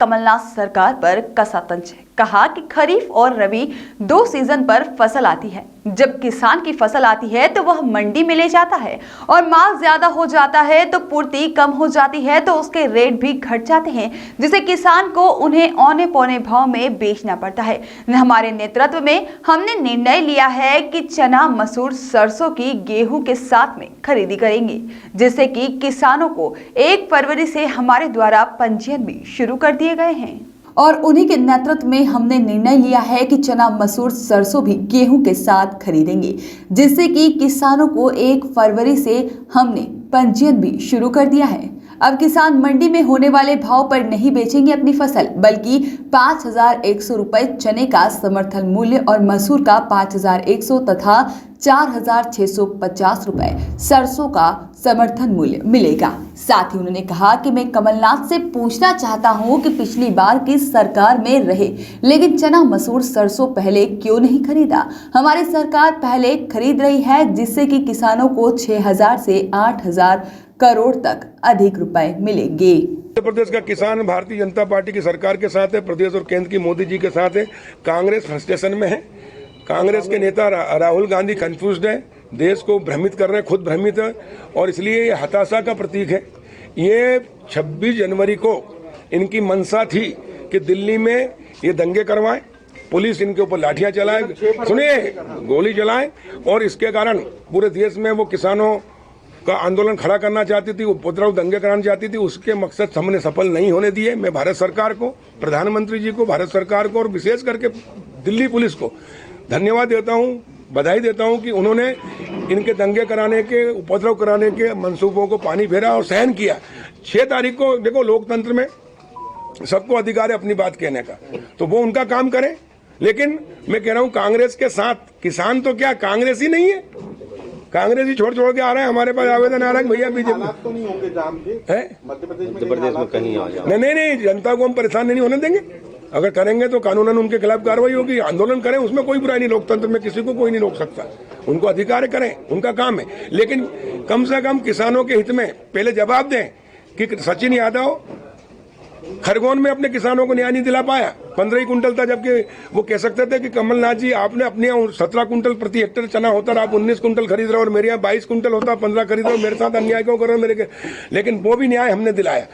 कमलनाथ सरकार पर कसा तंज है। कहा कि खरीफ और रबी 2 सीजन पर फसल आती है। जब किसान की फसल आती है तो वह मंडी में ले जाता है और माल ज्यादा हो जाता है तो पूर्ति कम हो जाती है तो उसके रेट भी घट जाते हैं, जिसे किसान को उन्हें औने पौने भाव में बेचना पड़ता है। हमारे नेतृत्व में हमने निर्णय लिया है कि चना, मसूर, सरसों की गेहूं के साथ में खरीदी करेंगे, जिससे कि किसानों को 1 फरवरी से हमारे द्वारा पंजीयन भी शुरू कर दिए गए हैं और उन्हीं के नेतृत्व में हमने निर्णय लिया है कि चना, मसूर, सरसों भी गेहूं के साथ खरीदेंगे, जिससे कि किसानों को 1 फरवरी से हमने पंजीयन भी शुरू कर दिया है। अब किसान मंडी में होने वाले भाव पर नहीं बेचेंगे अपनी फसल, बल्कि 5,100 रुपए चने का समर्थन मूल्य और मसूर का 5,100 तथा 4,650 रुपए सरसों का समर्थन मूल्य मिलेगा। साथ ही उन्होंने कहा कि मैं कमलनाथ से पूछना चाहता हूं कि पिछली बार की सरकार में रहे लेकिन चना, मसूर, सरसों पहले क्यों नहीं खरीदा। हमारी सरकार पहले खरीद रही है, जिससे कि किसानों को 6,000 से 8,000 करोड़ तक अधिक रुपए मिलेंगे। उत्तर प्रदेश का किसान भारतीय जनता पार्टी की सरकार के साथ है, प्रदेश और केंद्र की मोदी जी के साथ है। कांग्रेस फ्रस्ट्रेशन में है। कांग्रेस के नेता राहुल गांधी कंफ्यूज्ड है, देश को भ्रमित कर रहे हैं, खुद भ्रमित है और इसलिए ये हताशा का प्रतीक है। ये 26 जनवरी को इनकी मंशा थी कि दिल्ली में ये दंगे करवाएं, पुलिस इनके ऊपर लाठियां चलाए, सुनिए, गोली चलाए और इसके कारण पूरे देश में वो किसानों का आंदोलन खड़ा करना चाहती थी, उपद्रव दंगे कराना चाहती थी। उसके मकसद हमने सफल नहीं होने दिए। मैं भारत सरकार को, प्रधानमंत्री जी को, भारत सरकार को और विशेष करके दिल्ली पुलिस को धन्यवाद देता हूं, बधाई देता हूं कि उन्होंने इनके दंगे कराने के, उपद्रव कराने के मंसूबों को पानी फेरा और सहन किया। 6 तारीख को देखो, लोकतंत्र में सबको अधिकार है अपनी बात कहने का, तो वो उनका काम करें। लेकिन मैं कह रहा हूं कांग्रेस के साथ किसान तो क्या कांग्रेस ही नहीं है, कांग्रेस ही छोड़ के आ रहे हैं। हमारे पास आवेदन आ रहा है भैया बीजेपी तो नहीं होंगे जाम के है मध्य प्रदेश में कहीं आ जाए। नहीं, जनता को हम परेशान नहीं होने देंगे। अगर करेंगे तो कानूनन उनके खिलाफ कार्रवाई होगी। आंदोलन करें, उसमें कोई बुराई नहीं। लोकतंत्र में किसी को कोई नहीं रोक सकता, उनको अधिकार करें, उनका काम है। लेकिन कम से कम किसानों के हित में पहले जवाब दें कि सचिन यादव खरगोन में अपने किसानों को न्याय नहीं दिला पाया। 15 ही कुंटल था, जबकि वो कह सकते थे कि कमलनाथ जी आपने अपने 17 कुंटल प्रति हेक्टेयर चना होता, आप 19 कुंटल खरीद रहे हो और मेरे यहाँ 22 कुंटल होता, 15 खरीद रहे हो। मेरे साथ अन्याय क्यों कर रहे हो मेरे के? लेकिन वो भी न्याय हमने दिलाया।